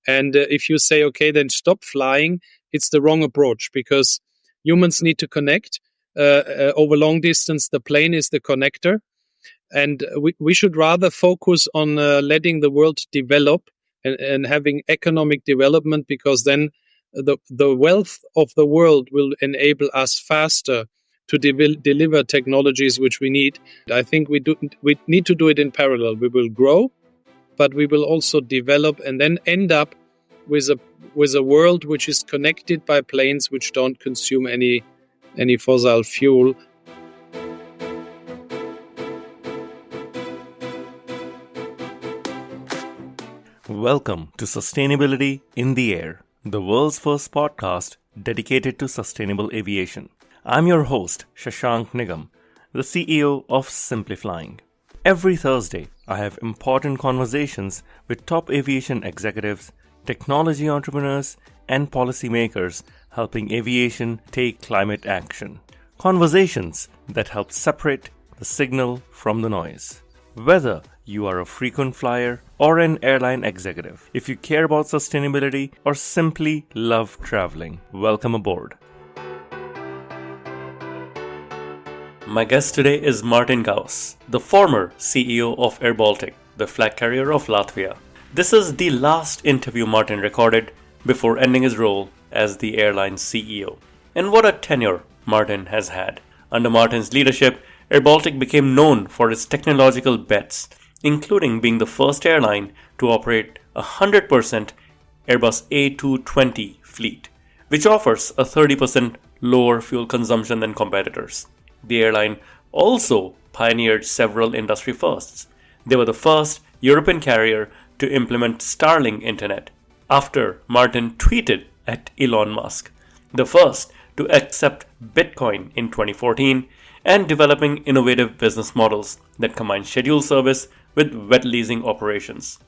And if you say, okay, then stop flying, it's the wrong approach, because humans need to connect. Over long distance, the plane is the connector. And we should rather focus on letting the world develop and having economic development, because then the wealth of the world will enable us faster to deliver technologies which we need. I think we need to do it in parallel. We will grow, but we will also develop and then end up with a world which is connected by planes which don't consume any fossil fuel. Welcome to Sustainability in the Air, the world's first podcast dedicated to sustainable aviation. I'm your host, Shashank Nigam, the CEO of Simply Flying. Every Thursday, I have important conversations with top aviation executives, technology entrepreneurs, and policymakers helping aviation take climate action. Conversations that help separate the signal from the noise. Whether you are a frequent flyer or an airline executive, if you care about sustainability or simply love traveling, welcome aboard. My guest today is Martin Gauss, the former CEO of airBaltic, the flag carrier of Latvia. This is the last interview Martin recorded before ending his role as the airline CEO. And what a tenure Martin has had. Under Martin's leadership, airBaltic became known for its technological bets, including being the first airline to operate a 100% Airbus A220 fleet, which offers a 30% lower fuel consumption than competitors. The airline also pioneered several industry firsts. They were the first European carrier to implement Starlink internet, after Martin tweeted at Elon Musk, the first to accept Bitcoin in 2014, and developing innovative business models that combine scheduled service with wet leasing operations.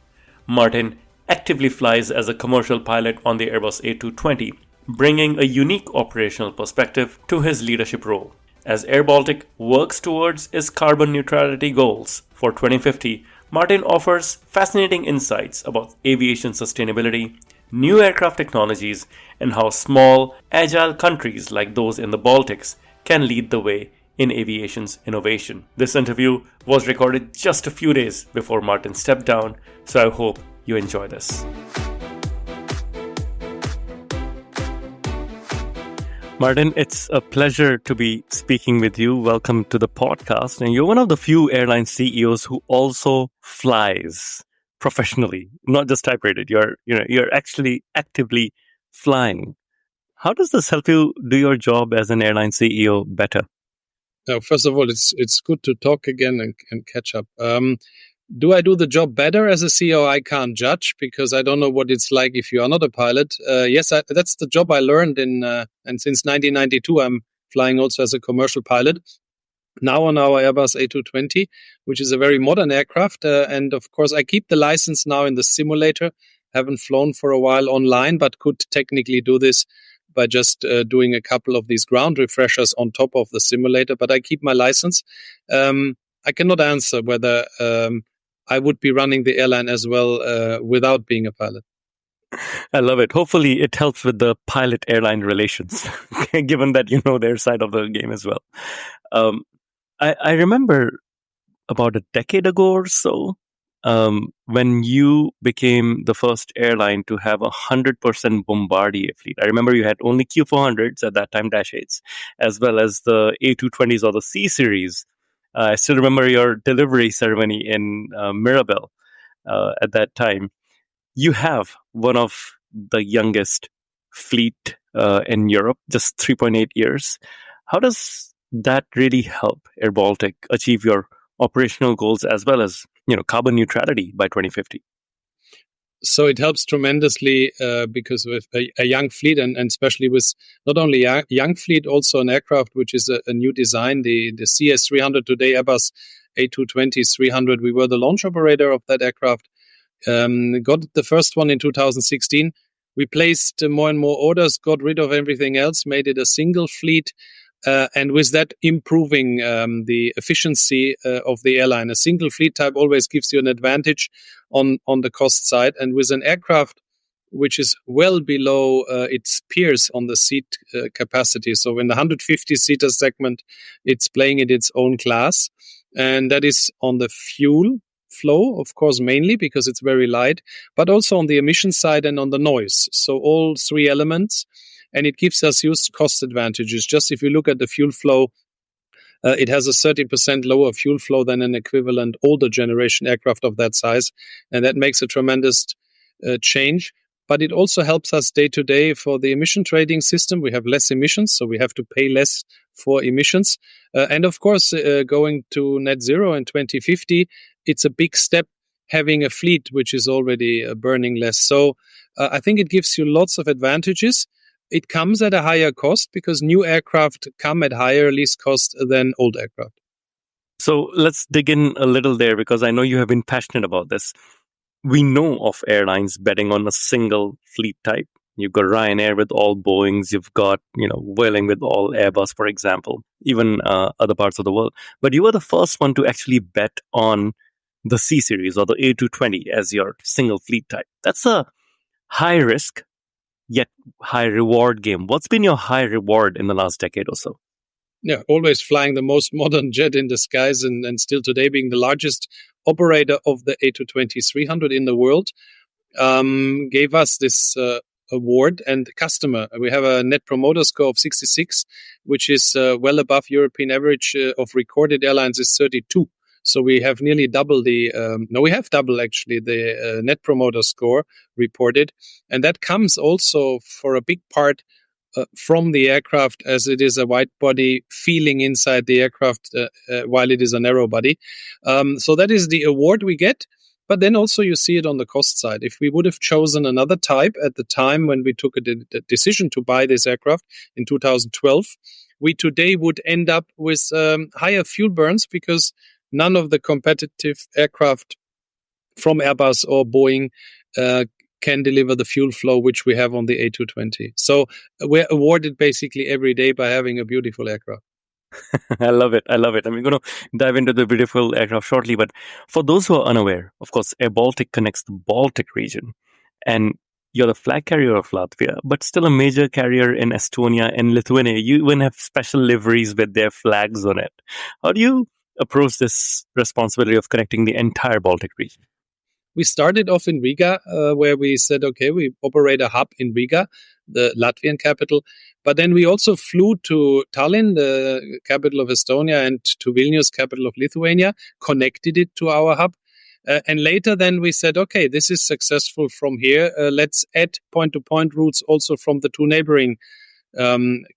Martin actively flies as a commercial pilot on the Airbus A220, bringing a unique operational perspective to his leadership role. As airBaltic works towards its carbon neutrality goals for 2050, Martin offers fascinating insights about aviation sustainability, new aircraft technologies, and how small, agile countries like those in the Baltics can lead the way in aviation's innovation. This interview was recorded just a few days before Martin stepped down, so I hope you enjoy this. Martin, it's a pleasure to be speaking with you. Welcome to the podcast. And you're one of the few airline CEOs who also flies professionally, not just type-rated. You're actually actively flying. How does this help you do your job as an airline CEO better? Now, first of all, it's good to talk again and catch up. Do I do the job better as a CEO? I can't judge, because I don't know what it's like if you are not a pilot. Yes, that's the job I learned and since 1992, I'm flying also as a commercial pilot. Now on our Airbus A220, which is a very modern aircraft. And of course, I keep the license now in the simulator. Haven't flown for a while online, but could technically do this by just doing a couple of these ground refreshers on top of the simulator. But I keep my license. I cannot answer whether I would be running the airline as well without being a pilot. I love it. Hopefully it helps with the pilot-airline relations, given that you know their side of the game as well. I remember about a decade ago or so, when you became the first airline to have 100% Bombardier fleet. I remember you had only Q400s at that time, Dash 8s, as well as the A220s or the C series. I still remember your delivery ceremony in Mirabel at that time. You have one of the youngest fleet in Europe, just 3.8 years. How does that really help airBaltic achieve your operational goals as well as carbon neutrality by 2050? So it helps tremendously because with a young fleet and especially with not only a young fleet, also an aircraft which is a new design, the CS300 today, Airbus A220-300. We were the launch operator of that aircraft. Got the first one in 2016. We placed more and more orders, got rid of everything else, made it a single fleet. And with that, improving the efficiency of the airline. A single fleet type always gives you an advantage on the cost side. And with an aircraft which is well below its peers on the seat capacity. So in the 150-seater segment, it's playing in its own class. And that is on the fuel flow, of course, mainly because it's very light, but also on the emission side and on the noise. So all three elements. And it gives us huge cost advantages. Just if you look at the fuel flow, it has a 30% lower fuel flow than an equivalent older generation aircraft of that size. And that makes a tremendous change. But it also helps us day to day for the emission trading system. We have less emissions, so we have to pay less for emissions. And of course, going to net zero in 2050, it's a big step having a fleet which is already burning less. So I think it gives you lots of advantages. It comes at a higher cost because new aircraft come at higher lease cost than old aircraft. So let's dig in a little there, because I know you have been passionate about this. We know of airlines betting on a single fleet type. You've got Ryanair with all Boeings. You've got, Vueling with all Airbus, for example, even other parts of the world. But you were the first one to actually bet on the C series or the A220 as your single fleet type. That's a high risk, yet high reward game. What's been your high reward in the last decade or so? Yeah, always flying the most modern jet in the skies, and still today being the largest operator of the A220-300 in the world, gave us this award. And customer, we have a net promoter score of 66, which is well above European average of recorded airlines is 32. So we have nearly double we have double actually the net promoter score reported. And that comes also for a big part from the aircraft, as it is a wide body feeling inside the aircraft while it is a narrow body. So that is the award we get. But then also you see it on the cost side. If we would have chosen another type at the time when we took a decision to buy this aircraft in 2012, we today would end up with higher fuel burns because none of the competitive aircraft from Airbus or Boeing can deliver the fuel flow which we have on the A220. So we're awarded basically every day by having a beautiful aircraft. I love it. I love it. I'm going to dive into the beautiful aircraft shortly. But for those who are unaware, of course, airBaltic connects the Baltic region. And you're the flag carrier of Latvia, but still a major carrier in Estonia and Lithuania. You even have special liveries with their flags on it. How do you approach this responsibility of connecting the entire Baltic region? We started off in Riga, where we said, okay, we operate a hub in Riga, the Latvian capital. But then we also flew to Tallinn, the capital of Estonia, and to Vilnius, capital of Lithuania, connected it to our hub. And later then we said, okay, this is successful from here. Let's add point-to-point routes also from the two neighboring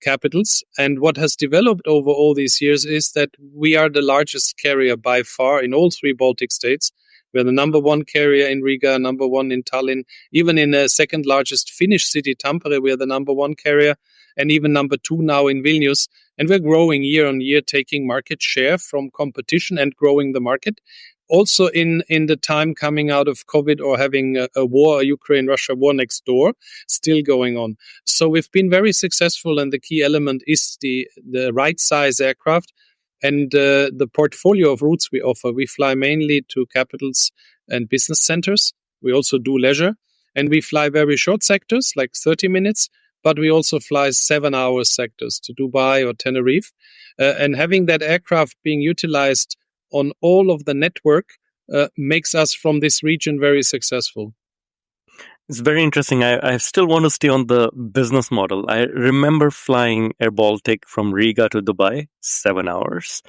capitals. And what has developed over all these years is that we are the largest carrier by far in all three Baltic states. We're the number one carrier in Riga, number one in Tallinn. Even in the second largest Finnish city, Tampere, we're the number one carrier, and even number two now in Vilnius. And we're growing year on year, taking market share from competition and growing the market. Also in the time coming out of COVID or having a war, a Ukraine-Russia war next door, still going on. So we've been very successful, and the key element is the right size aircraft. And the portfolio of routes we offer, we fly mainly to capitals and business centers. We also do leisure. And we fly very short sectors, like 30 minutes, but we also fly 7-hour sectors to Dubai or Tenerife. And having that aircraft being utilized on all of the network makes us from this region very successful. It's very interesting. I still want to stay on the business model. I remember flying airBaltic from Riga to Dubai, 7 hours.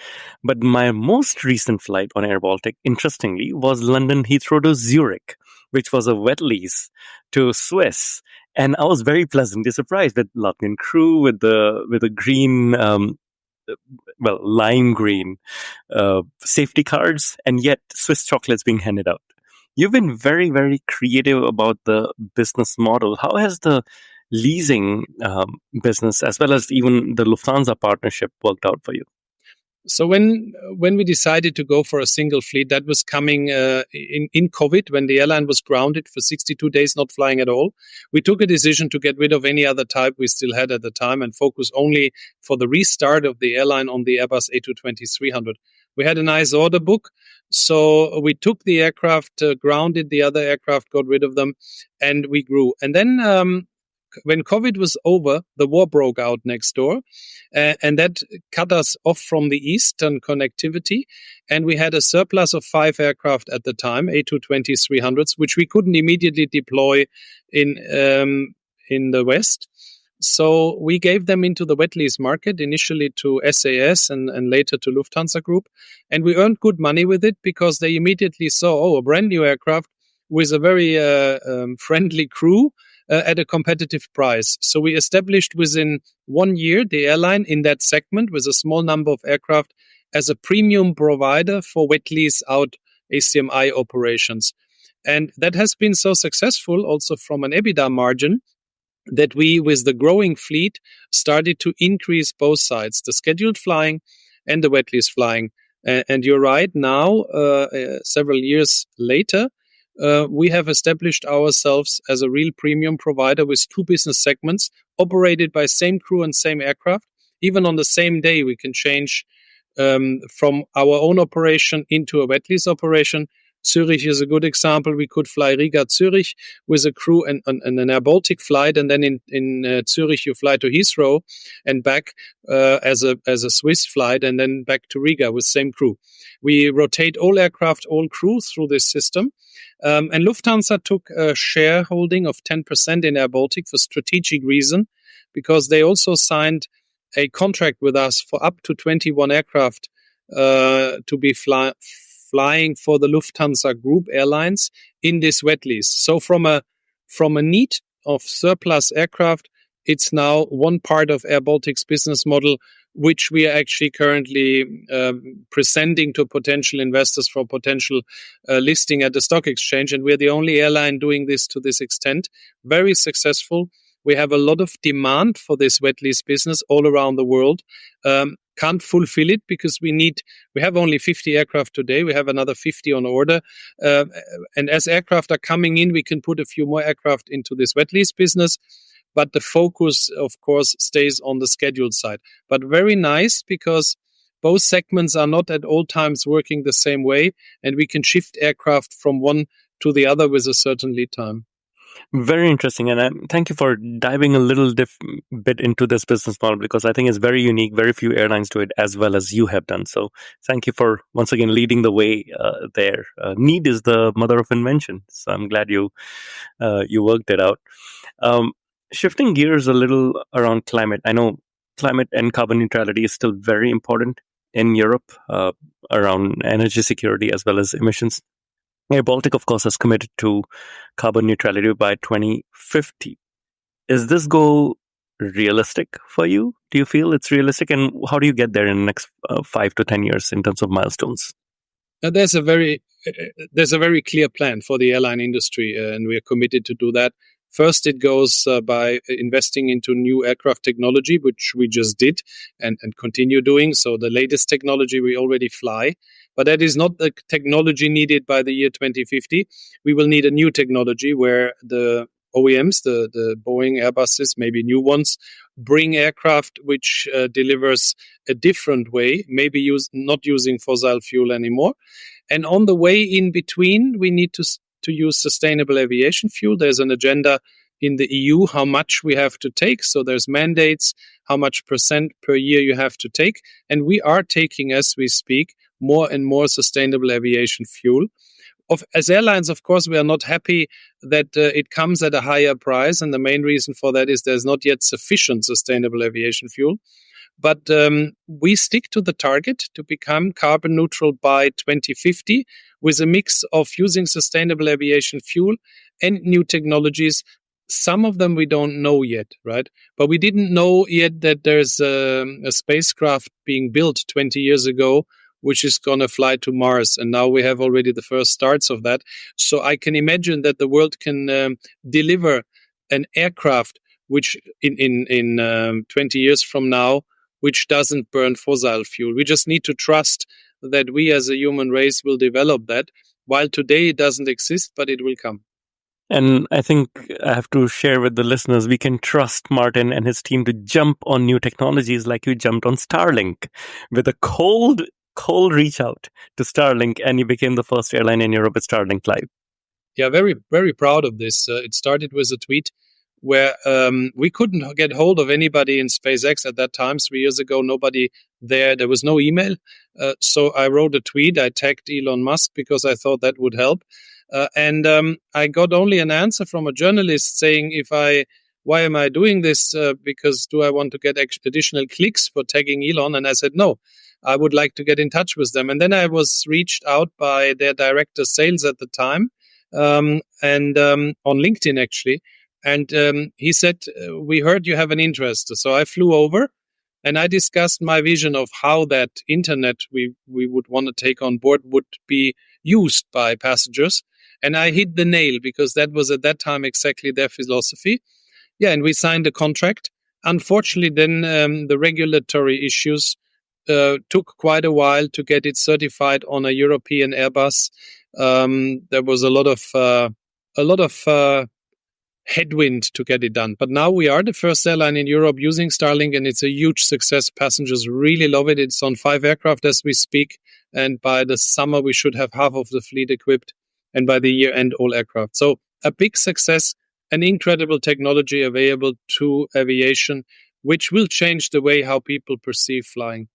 But my most recent flight on airBaltic, interestingly, was London Heathrow to Zurich, which was a wet lease to Swiss. And I was very pleasantly surprised with Latvian crew, with the green, lime green safety cards, and yet Swiss chocolates being handed out. You've been very, very creative about the business model. How has the leasing business, as well as even the Lufthansa partnership, worked out for you? So when we decided to go for a single fleet, that was coming in COVID, when the airline was grounded for 62 days, not flying at all. We took a decision to get rid of any other type we still had at the time and focus only for the restart of the airline on the Airbus A220-300. We had a nice order book, So we took the aircraft, grounded the other aircraft, got rid of them, and we grew. And then when COVID was over, the war broke out next door, and that cut us off from the eastern connectivity. And we had a surplus of 5 aircraft at the time, A220-300s, which we couldn't immediately deploy in the West. So we gave them into the wet lease market, initially to SAS and later to Lufthansa Group. And we earned good money with it because they immediately saw, a brand new aircraft with a very friendly crew at a competitive price. So we established within 1 year the airline in that segment with a small number of aircraft as a premium provider for wet lease out ACMI operations. And that has been so successful also from an EBITDA margin that we, with the growing fleet, started to increase both sides, the scheduled flying and the wet lease flying. And you're right, now, several years later, we have established ourselves as a real premium provider with 2 business segments operated by same crew and same aircraft. Even on the same day, we can change from our own operation into a wet lease operation. Zurich is a good example. We could fly Riga-Zurich with a crew and an airBaltic flight, and then in Zurich you fly to Heathrow and back as a Swiss flight, and then back to Riga with same crew. We rotate all aircraft, all crew through this system. And Lufthansa took a shareholding of 10% in airBaltic for strategic reason, because they also signed a contract with us for up to 21 aircraft to be flying for the Lufthansa Group airlines in this wet lease. So from a need of surplus aircraft, it's now one part of airBaltic's business model, which we are actually currently presenting to potential investors for potential listing at the stock exchange. And we're the only airline doing this to this extent. Very successful. We have a lot of demand for this wet lease business all around the world. Can't fulfill it because we have only 50 aircraft today. We have another 50 on order. And as aircraft are coming in, we can put a few more aircraft into this wet lease business. But the focus, of course, stays on the scheduled side. But very nice, because both segments are not at all times working the same way, and we can shift aircraft from one to the other with a certain lead time. Very interesting. And thank you for diving a little bit into this business model, because I think it's very unique. Very few airlines do it as well as you have done. So thank you for once again leading the way there. Need is the mother of invention. So I'm glad you worked it out. Shifting gears a little around climate. I know climate and carbon neutrality is still very important in Europe around energy security as well as emissions. airBaltic, of course, has committed to carbon neutrality by 2050. Is this goal realistic for you? Do you feel it's realistic? And how do you get there in the next 5 to 10 years in terms of milestones? There's a very clear plan for the airline industry, and we are committed to do that. First, it goes by investing into new aircraft technology, which we just did and continue doing. So the latest technology we already fly, but that is not the technology needed by the year 2050. We will need a new technology where the OEMs, the Boeing, Airbuses, maybe new ones, bring aircraft which delivers a different way, maybe not using fossil fuel anymore. And on the way in between, we need to use sustainable aviation fuel. There's an agenda in the EU how much we have to take. So there's mandates, how much percent per year you have to take. And we are taking, as we speak, more and more sustainable aviation fuel. As airlines, of course, we are not happy that it comes at a higher price. And the main reason for that is there's not yet sufficient sustainable aviation fuel. But we stick to the target to become carbon neutral by 2050 with a mix of using sustainable aviation fuel and new technologies. Some of them we don't know yet, right? But we didn't know yet that there's a spacecraft being built 20 years ago, which is going to fly to Mars. And now we have already the first starts of that. So I can imagine that the world can deliver an aircraft which in 20 years from now, which doesn't burn fossil fuel. We just need to trust that we as a human race will develop that. While today it doesn't exist, but it will come. And I think I have to share with the listeners, we can trust Martin and his team to jump on new technologies like you jumped on Starlink with a cold cold reach out to Starlink, and you became the first airline in Europe with Starlink Live. Yeah, very, very proud of this. It started with a tweet where we couldn't get hold of anybody in SpaceX at that time. 3 years ago, nobody there. There was no email. So I wrote a tweet. I tagged Elon Musk because I thought that would help. And I got only an answer from a journalist saying, why am I doing this? Because do I want to get additional clicks for tagging Elon? And I said, no, I would like to get in touch with them. And then I was reached out by their director of sales at the time, and on LinkedIn, actually. And he said, we heard you have an interest. So I flew over and I discussed my vision of how that internet we would want to take on board would be used by passengers. And I hit the nail because that was at that time exactly their philosophy. Yeah, and we signed a contract. Unfortunately, then the regulatory issues took quite a while to get it certified on a European Airbus. There was a lot of headwind to get it done. But now we are the first airline in Europe using Starlink, and it's a huge success. Passengers really love it. It's on 5 aircraft as we speak, and by the summer we should have half of the fleet equipped, and by the year end all aircraft. So a big success, an incredible technology available to aviation, which will change the way how people perceive flying.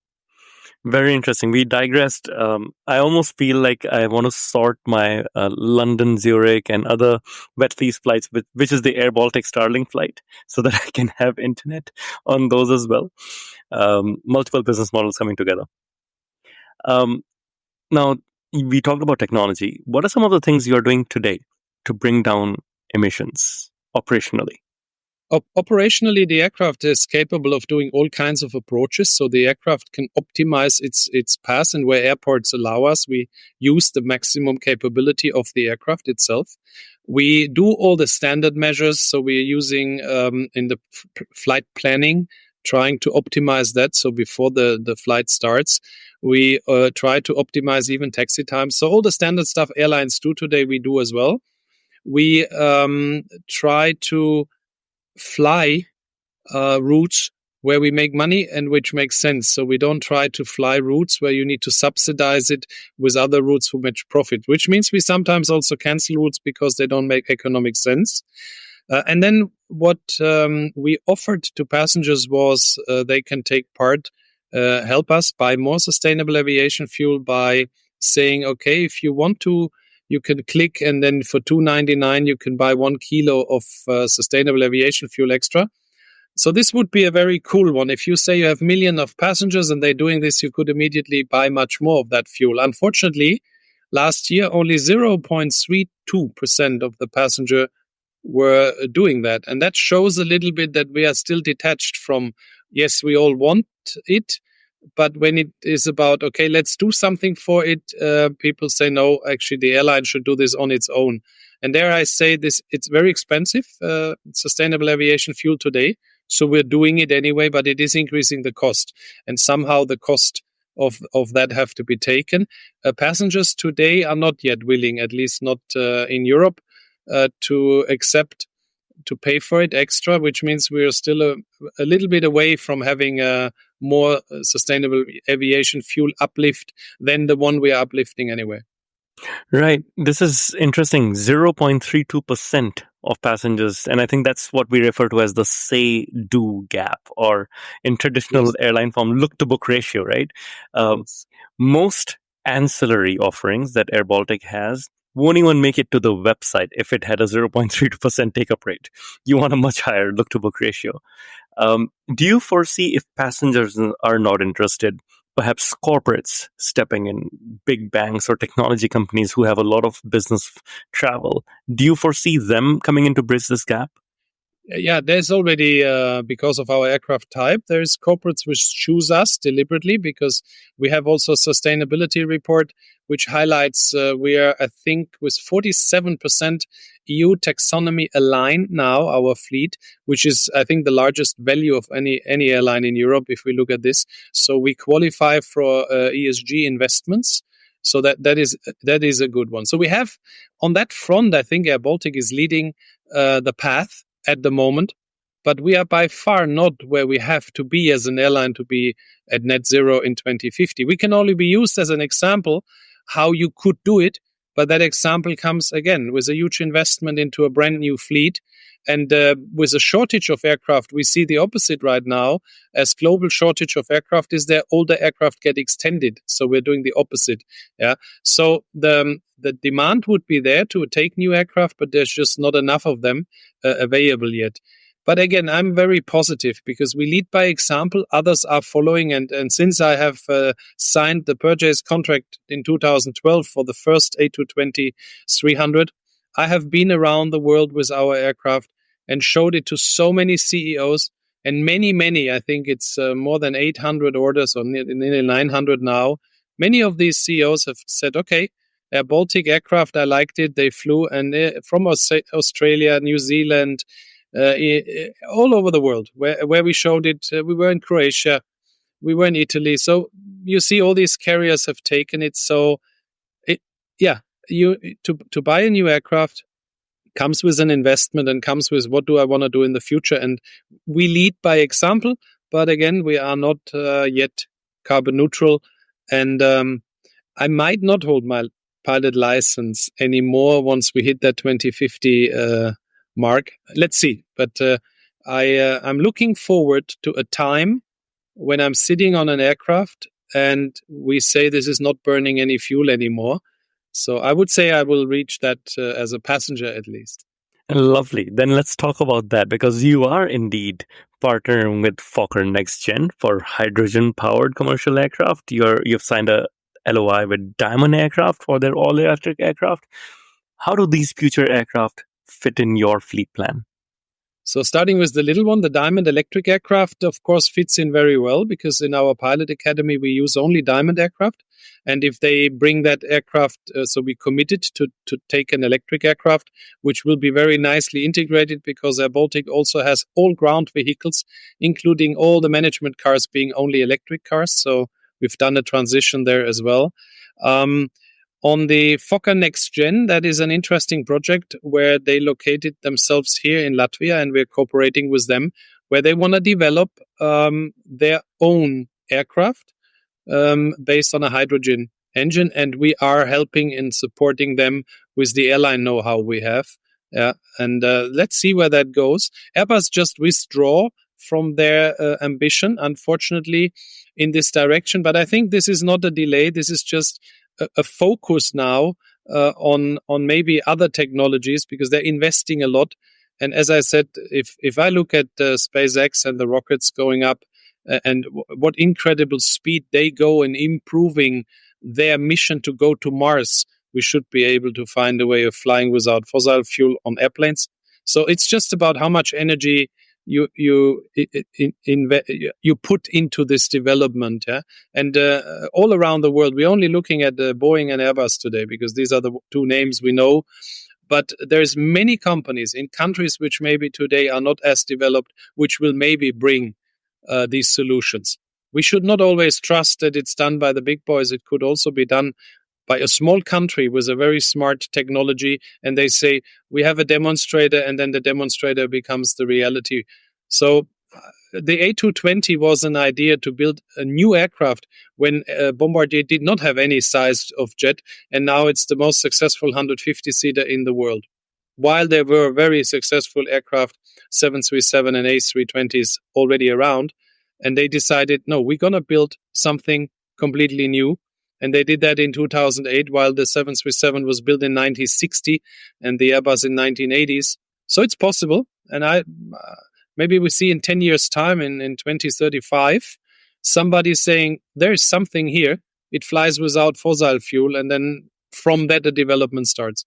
Very interesting. We digressed. I almost feel like I want to sort my London, Zurich, and other wet lease flights, which is the airBaltic Starlink flight, so that I can have internet on those as well. Multiple business models coming together. Now, we talked about technology. What are some of the things you are doing today to bring down emissions operationally? Operationally, the aircraft is capable of doing all kinds of approaches. So the aircraft can optimize its path, and where airports allow us, we use the maximum capability of the aircraft itself. We do all the standard measures. So we're using in the flight planning, trying to optimize that. So before the flight starts, we try to optimize even taxi times. So all the standard stuff airlines do today, we do as well. We try to fly routes where we make money and which makes sense. So we don't try to fly routes where you need to subsidize it with other routes for much profit, which means we sometimes also cancel routes because they don't make economic sense. And then what we offered to passengers was they can take part, help us buy more sustainable aviation fuel by saying, okay, if you want to, you can click, and then for $2.99 you can buy 1 kilo of sustainable aviation fuel extra. So this would be a very cool one. If you say you have millions of passengers and they're doing this, you could immediately buy much more of that fuel. Unfortunately, last year only 0.32% of the passenger were doing that, and that shows a little bit that we are still detached from. Yes, we all want it. But when it is about, okay, let's do something for it, people say, no, actually, the airline should do this on its own. And there I say this, it's very expensive, sustainable aviation fuel today. So we're doing it anyway, but it is increasing the cost. And somehow the cost of that have to be taken. Passengers today are not yet willing, at least not in Europe, to accept to pay for it extra, which means we are still a little bit away from having a more sustainable aviation fuel uplift than the one we are uplifting anyway. Right. This is interesting. 0.32% of passengers. And I think that's what we refer to as the say-do gap, or in traditional airline form, look-to-book ratio, right? Most ancillary offerings that airBaltic has won't even make it to the website if it had a 0.32% take-up rate. You want a much higher look-to-book ratio. Do you foresee, if passengers are not interested, perhaps corporates stepping in, big banks or technology companies who have a lot of business travel, do you foresee them coming in to bridge this gap? Yeah, there's already, because of our aircraft type, there's corporates which choose us deliberately because we have also a sustainability report which highlights we are, I think, with 47% EU taxonomy aligned now, our fleet, which is, I think, the largest value of any airline in Europe if we look at this. So we qualify for ESG investments. So that is a good one. So we have, on that front, I think airBaltic is leading the path at the moment. but we are by far not where we have to be as an airline to be at net zero in 2050. We can only be used as an example how you could do it, but that example comes again with a huge investment into a brand new fleet. And with a shortage of aircraft, we see the opposite right now. As global shortage of aircraft is there, older aircraft get extended. So we're doing the opposite. Yeah. So the demand would be there to take new aircraft, but there's just not enough of them available yet. But again, I'm very positive because we lead by example. Others are following. And since I have signed the purchase contract in 2012 for the first A220-300, I have been around the world with our aircraft and showed it to so many CEOs and many, I think it's more than 800 orders or nearly 900 now. Many of these CEOs have said, okay, airBaltic aircraft, I liked it. They flew and from Australia, New Zealand, all over the world where we showed it. We were in Croatia, we were in Italy. So you see all these carriers have taken it. So to buy a new aircraft comes with an investment and comes with what do I want to do in the future. And we lead by example, but again, we are not yet carbon neutral. And I might not hold my pilot license anymore once we hit that 2050 mark. Let's see. But I'm looking forward to a time when I'm sitting on an aircraft and we say this is not burning any fuel anymore. So I would say I will reach that as a passenger at least. Lovely. Then let's talk about that, because you are indeed partnering with Fokker NextGen for hydrogen-powered commercial aircraft. You've signed a LOI with Diamond Aircraft for their all-electric aircraft. How do these future aircraft fit in your fleet plan? So starting with the little one, the Diamond electric aircraft, of course, fits in very well because in our pilot academy, we use only Diamond aircraft. And if they bring that aircraft, so we committed to take an electric aircraft, which will be very nicely integrated because airBaltic also has all ground vehicles, including all the management cars being only electric cars. So we've done a transition there as well. On the Fokker NextGen, that is an interesting project where they located themselves here in Latvia, and we're cooperating with them, where they want to develop their own aircraft based on a hydrogen engine, and we are helping and supporting them with the airline know-how we have. And let's see where that goes. Airbus just withdraw from their ambition, unfortunately, in this direction. But I think this is not a delay. This is just a focus now on maybe other technologies because they're investing a lot. And as I said, if I look at SpaceX and the rockets going up and what incredible speed they go in improving their mission to go to Mars, we should be able to find a way of flying without fossil fuel on airplanes. So it's just about how much energy you put into this development, and all around the world. We're only looking at Boeing and Airbus today because these are the two names we know. But there's many companies in countries which maybe today are not as developed, which will maybe bring these solutions. We should not always trust that it's done by the big boys. It could also be done by a small country with a very smart technology, and they say, we have a demonstrator, and then the demonstrator becomes the reality. So the A220 was an idea to build a new aircraft when Bombardier did not have any size of jet, and now it's the most successful 150-seater in the world. While there were very successful aircraft, 737 and A320s already around, and they decided, no, we're going to build something completely new. And they did that in 2008, while the 737 was built in 1960 and the Airbus in 1980s. So it's possible. And maybe we see in 10 years' time, in 2035, somebody saying, there's something here. It flies without fossil fuel. And then from that, the development starts.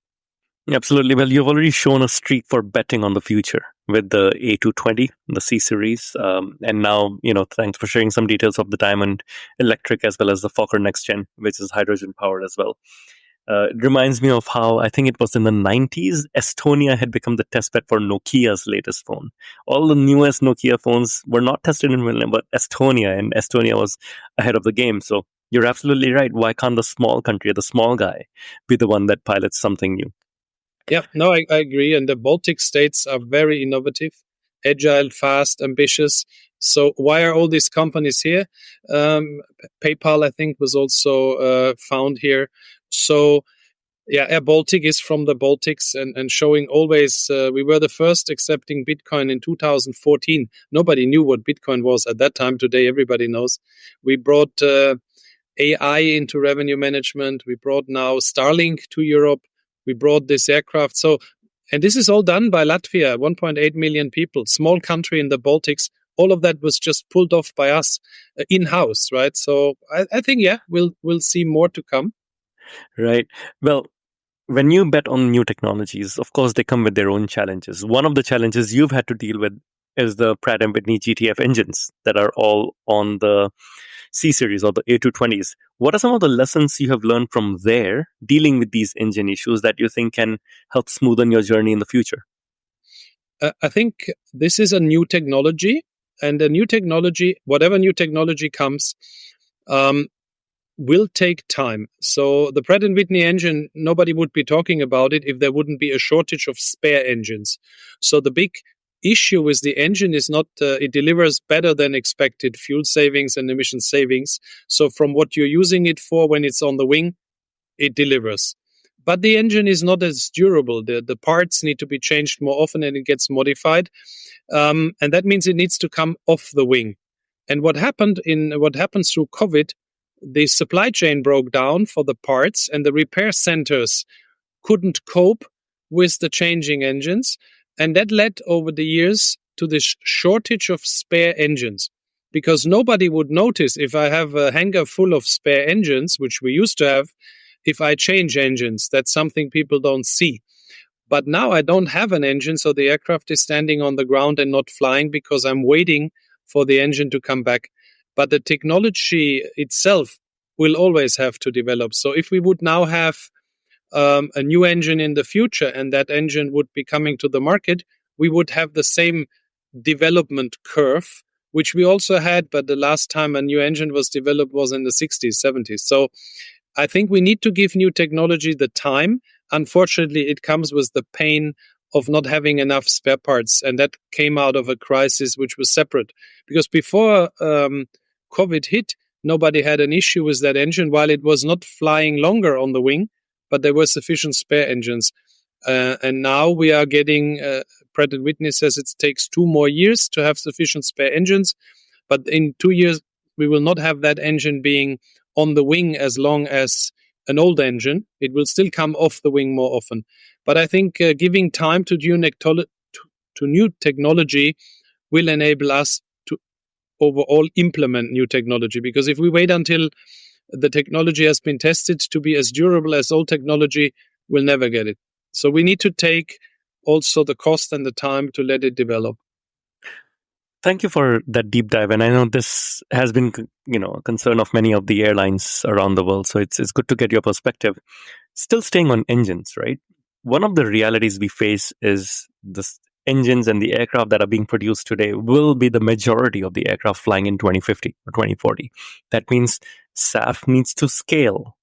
Absolutely. Well, you've already shown a streak for betting on the future with the A220, the C series. And now, thanks for sharing some details of the Diamond Electric as well as the Fokker NextGen, which is hydrogen powered as well. It reminds me of how I think it was in the 90s, Estonia had become the test bed for Nokia's latest phone. All the newest Nokia phones were not tested in Finland, but Estonia was ahead of the game. So you're absolutely right. Why can't the small country, the small guy, be the one that pilots something new? Yeah, no, I agree. And the Baltic states are very innovative. agile, fast, ambitious. So why are all these companies here? PayPal, I think, was also found here. So yeah, airBaltic is from the Baltics and showing always, we were the first accepting Bitcoin in 2014. Nobody knew what Bitcoin was at that time. Today, everybody knows. We brought AI into revenue management. We brought now Starlink to Europe. We brought this aircraft. So, and this is all done by Latvia, 1.8 million people, small country in the Baltics. All of that was just pulled off by us in-house, right? So I think, yeah, we'll see more to come. Right. Well, when you bet on new technologies, of course, they come with their own challenges. One of the challenges you've had to deal with is the Pratt & Whitney GTF engines that are all on the C series or the A220s. What are some of the lessons you have learned from there dealing with these engine issues that you think can help smoothen your journey in the future? I think this is a new technology, and a new technology, whatever new technology comes, will take time. So the Pratt & Whitney engine, nobody would be talking about it if there wouldn't be a shortage of spare engines. So the big issue with the engine is not, it delivers better than expected fuel savings and emission savings. So from what you're using it for when it's on the wing, it delivers. But the engine is not as durable. The parts need to be changed more often and it gets modified. And that means it needs to come off the wing. And what happens through COVID, the supply chain broke down for the parts and the repair centers couldn't cope with the changing engines. And that led over the years to this shortage of spare engines, because nobody would notice if I have a hangar full of spare engines, which we used to have, if I change engines. That's something people don't see. But now I don't have an engine, so the aircraft is standing on the ground and not flying because I'm waiting for the engine to come back. But the technology itself will always have to develop. So if we would now have a new engine in the future and that engine would be coming to the market, we would have the same development curve, which we also had, but the last time a new engine was developed was in the 60s, 70s. So I think we need to give new technology the time. Unfortunately, it comes with the pain of not having enough spare parts. And that came out of a crisis which was separate. Because before COVID hit, nobody had an issue with that engine while it was not flying longer on the wing, but there were sufficient spare engines. And now we are getting, Pratt & Whitney says it takes 2 more years to have sufficient spare engines. But in 2 years, we will not have that engine being on the wing as long as an old engine. It will still come off the wing more often. But I think giving time to new technology will enable us to overall implement new technology. Because if we wait until the technology has been tested to be as durable as old technology, we'll never get it. So we need to take also the cost and the time to let it develop. Thank you for that deep dive. And I know this has been, a concern of many of the airlines around the world. So it's good to get your perspective. Still staying on engines, right? One of the realities we face is the engines and the aircraft that are being produced today will be the majority of the aircraft flying in 2050 or 2040. That means SAF needs to scale.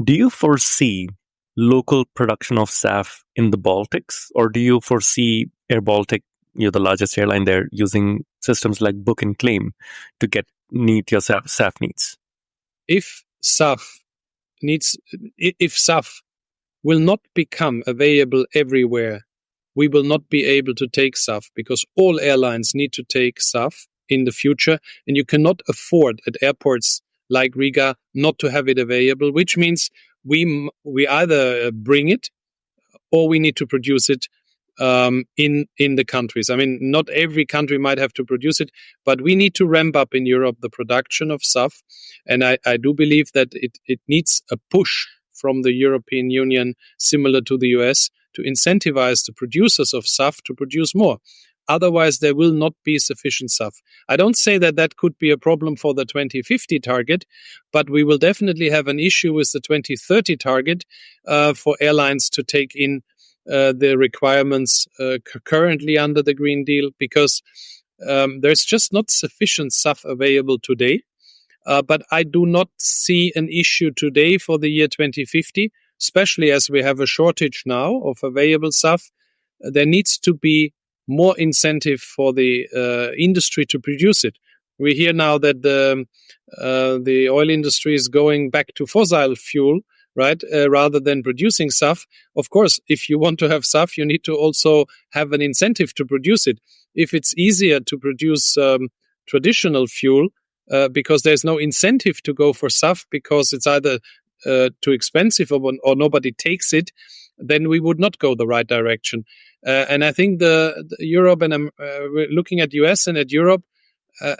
Do you foresee local production of SAF in the Baltics, or do you foresee airBaltic, you're the largest airline there, using systems like book and claim to meet your SAF needs? If SAF will not become available everywhere, we will not be able to take SAF, because all airlines need to take SAF in the future, and you cannot afford at airports like Riga not to have it available, which means we either bring it or we need to produce it in the countries. I mean, not every country might have to produce it, but we need to ramp up in Europe the production of SAF. And I do believe that it needs a push from the European Union, similar to the US, to incentivize the producers of SAF to produce more. Otherwise, there will not be sufficient SAF. I don't say that that could be a problem for the 2050 target, but we will definitely have an issue with the 2030 target for airlines to take in the requirements currently under the Green Deal, because there's just not sufficient SAF available today. But I do not see an issue today for the year 2050, especially as we have a shortage now of available SAF. There needs to be more incentive for the industry to produce it. We hear now that the oil industry is going back to fossil fuel, right, rather than producing SAF. Of course, if you want to have SAF, you need to also have an incentive to produce it. If it's easier to produce traditional fuel, because there's no incentive to go for SAF because it's either too expensive or nobody takes it, then we would not go the right direction. And I think the Europe, and we're looking at US and at Europe,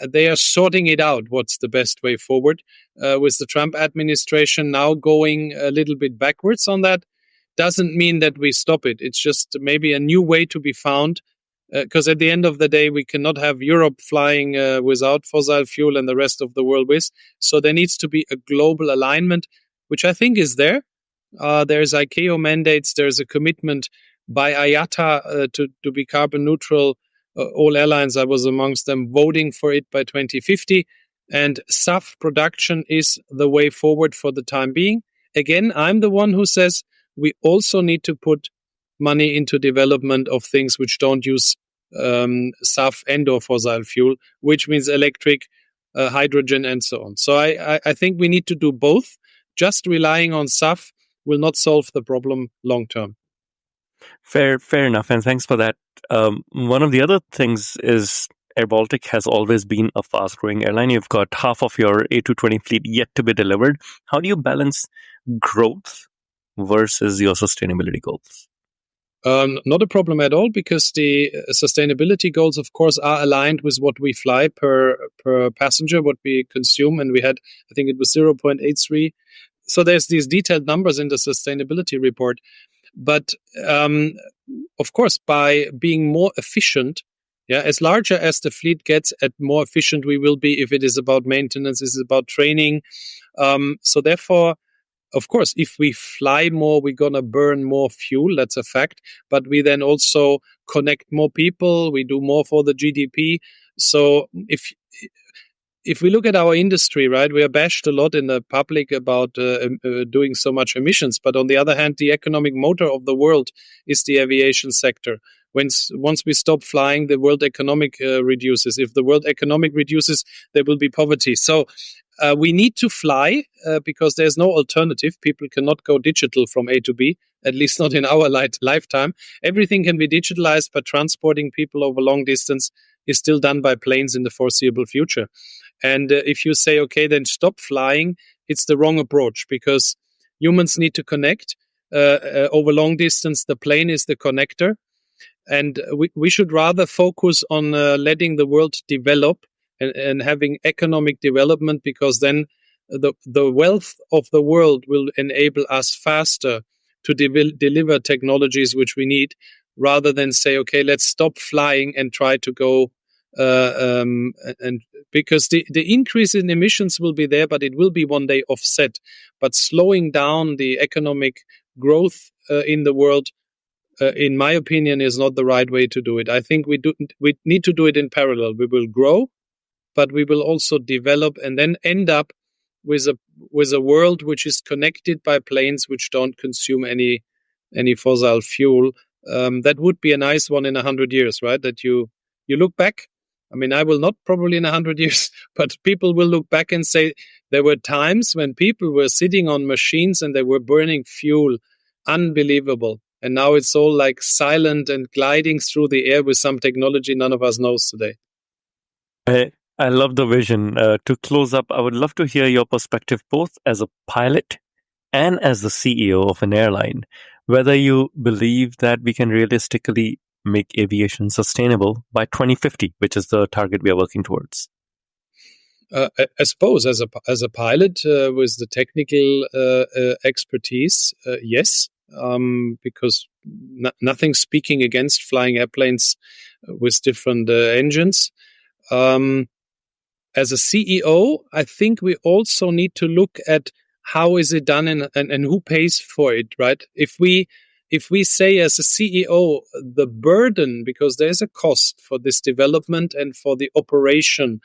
they are sorting it out, what's the best way forward. With the Trump administration now going a little bit backwards on that, doesn't mean that we stop it. It's just maybe a new way to be found, because at the end of the day, we cannot have Europe flying without fossil fuel and the rest of the world with. So there needs to be a global alignment, which I think is there. There's ICAO mandates. There's a commitment by IATA to be carbon neutral. All airlines, I was amongst them, voting for it by 2050. And SAF production is the way forward for the time being. Again, I'm the one who says we also need to put money into development of things which don't use SAF and or fossil fuel, which means electric, hydrogen, and so on. So I think we need to do both. Just relying on SAF will not solve the problem long term. Fair enough, and thanks for that. One of the other things is airBaltic has always been a fast-growing airline. You've got half of your A220 fleet yet to be delivered. How do you balance growth versus your sustainability goals? Not a problem at all, because the sustainability goals, of course, are aligned with what we fly per passenger, what we consume, and we had, I think it was 0.83. So there's these detailed numbers in the sustainability report. But of course, by being more efficient, as larger as the fleet gets, at more efficient we will be if it is about maintenance, is about training. So therefore, of course, if we fly more, we're going to burn more fuel. That's a fact. But we then also connect more people. We do more for the GDP. So if we look at our industry, right, we are bashed a lot in the public about doing so much emissions. But on the other hand, the economic motor of the world is the aviation sector. Once we stop flying, the world economic reduces. If the world economic reduces, there will be poverty. So we need to fly because there's no alternative. People cannot go digital from A to B, at least not in our lifetime. Everything can be digitalized, but transporting people over long distance is still done by planes in the foreseeable future. And if you say, okay, then stop flying, it's the wrong approach, because humans need to connect. Over long distance, the plane is the connector. And we should rather focus on letting the world develop and having economic development, because then the wealth of the world will enable us faster to deliver technologies which we need, rather than say, okay, let's stop flying and try to go and because the increase in emissions will be there, but it will be one day offset. But slowing down the economic growth in the world, in my opinion, is not the right way to do it. I think we need to do it in parallel. We will grow, but we will also develop, and then end up with a world which is connected by planes which don't consume any fossil fuel. That would be a nice one in 100 years, right? That you look back. I mean, I will not probably in 100 years, but people will look back and say there were times when people were sitting on machines and they were burning fuel. Unbelievable. And now it's all like silent and gliding through the air with some technology none of us knows today. I love the vision. To close up, I would love to hear your perspective both as a pilot and as the CEO of an airline, whether you believe that we can realistically make aviation sustainable by 2050, which is the target we are working towards. I suppose as a pilot with the technical expertise, yes, because nothing speaking against flying airplanes with different engines. As a CEO, I think we also need to look at how is it done and who pays for it, right? If we say as a CEO, the burden, because there's a cost for this development and for the operation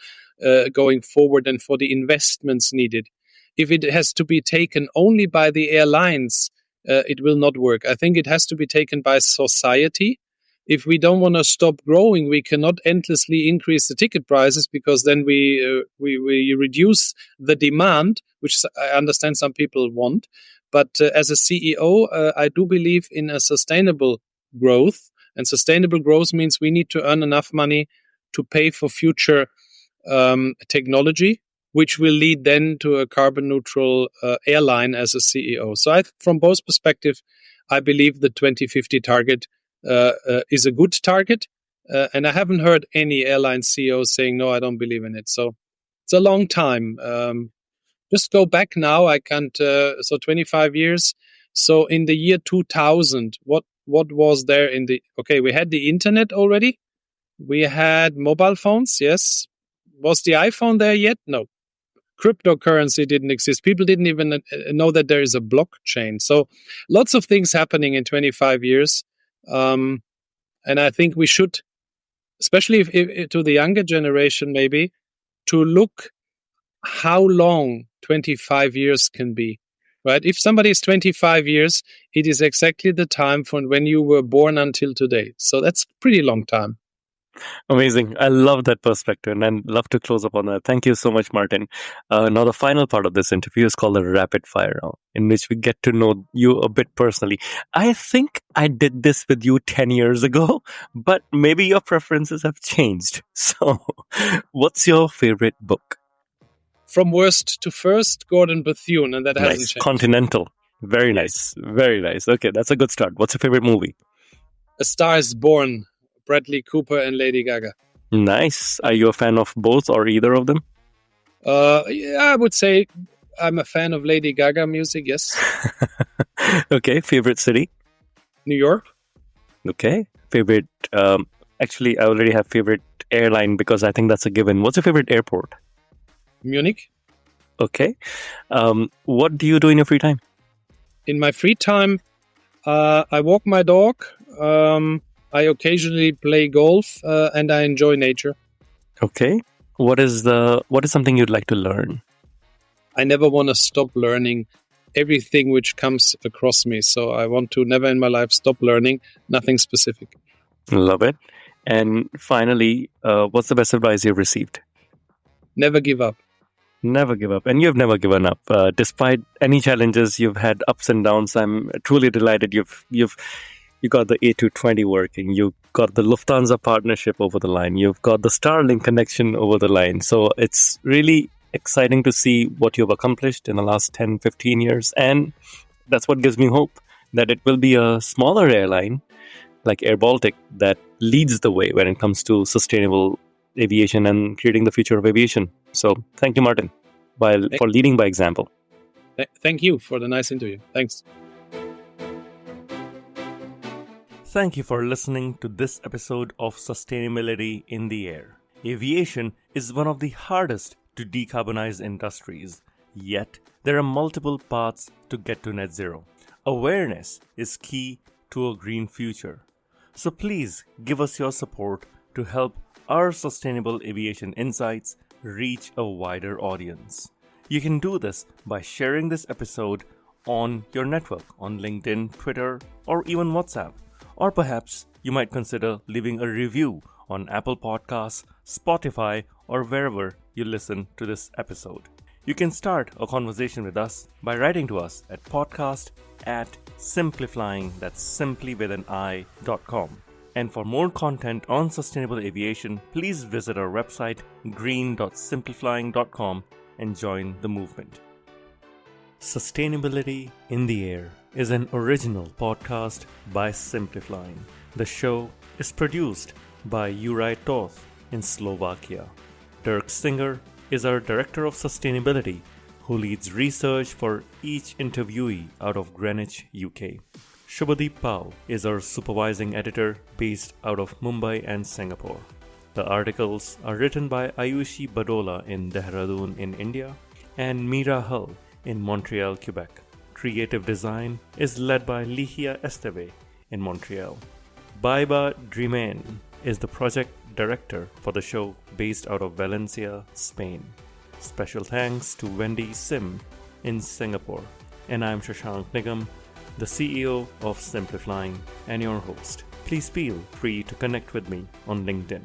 going forward and for the investments needed, if it has to be taken only by the airlines, it will not work. I think it has to be taken by society. if we don't want to stop growing, we cannot endlessly increase the ticket prices, because then we reduce the demand, which I understand some people want. But as a CEO, I do believe in a sustainable growth, and sustainable growth means we need to earn enough money to pay for future technology, which will lead then to a carbon neutral airline as a CEO. So from both perspectives, I believe the 2050 target is a good target. And I haven't heard any airline CEO saying, no, I don't believe in it. So it's a long time. Just go back now. I can't, so 25 years. So in the year 2000, what was there okay, we had the internet already. We had mobile phones. Yes. Was the iPhone there yet? No. Cryptocurrency didn't exist. People didn't even know that there is a blockchain. So lots of things happening in 25 years. And I think we should, especially if to the younger generation, maybe, to look how long 25 years can be, right? If somebody is 25 years, it is exactly the time from when you were born until today. So that's a pretty long time. Amazing. I love that perspective, and I'd love to close up on that. Thank you so much, Martin. Now, the final part of this interview is called the rapid fire round, in which we get to know you a bit personally. I think I did this with you 10 years ago, but maybe your preferences have changed. So, what's your favorite book? From worst to first, Gordon Bethune, and that hasn't changed. Continental. Very nice. Very nice. Okay, that's a good start. What's your favorite movie? A Star is Born, Bradley Cooper and Lady Gaga. Nice. Are you a fan of both or either of them? Yeah, I would say I'm a fan of Lady Gaga music, yes. Okay, favorite city? New York. Okay, favorite... actually, I already have favorite airline because I think that's a given. What's your favorite airport? Munich. Okay. What do you do in your free time? In my free time, I walk my dog. I occasionally play golf, and I enjoy nature. Okay. What is something you'd like to learn? I never want to stop learning everything which comes across me. So I want to never in my life stop learning, nothing specific. Love it. And finally, what's the best advice you've received? Never give up. Never give up. And you've never given up. Despite any challenges, you've had ups and downs. I'm truly delighted you got the A220 working. You got the Lufthansa partnership over the line. You've got the Starlink connection over the line. So it's really exciting to see what you've accomplished in the last 10, 15 years. And that's what gives me hope that it will be a smaller airline like airBaltic that leads the way when it comes to sustainable aviation and creating the future of aviation. So thank you, Martin, for leading by example. Thank you for the nice interview. Thanks. Thank you for listening to this episode of Sustainability in the Air. Aviation is one of the hardest to decarbonize industries, yet there are multiple paths to get to net zero. Awareness is key to a green future. So please give us your support to help our sustainable aviation insights reach a wider audience. You can do this by sharing this episode on your network, on LinkedIn, Twitter, or even WhatsApp. Or perhaps you might consider leaving a review on Apple Podcasts, Spotify, or wherever you listen to this episode. You can start a conversation with us by writing to us at podcast@simpliflying, that's simply with an i.com. And for more content on sustainable aviation, please visit our website green.simplifying.com and join the movement. Sustainability in the Air is an original podcast by Simplifying. The show is produced by Juraj Toth in Slovakia. Dirk Singer is our Director of Sustainability, who leads research for each interviewee out of Greenwich, UK. Shubhadeep Pal is our Supervising Editor based out of Mumbai and Singapore. The articles are written by Ayushi Badola in Dehradun in India and Mira Hull in Montreal, Quebec. Creative design is led by Ligia Esteve in Montreal. Baiba Driman is the project director for the show based out of Valencia, Spain. Special thanks to Wendy Sim in Singapore. And I'm Shashank Nigam, the CEO of Simplifying and your host. please feel free to connect with me on LinkedIn.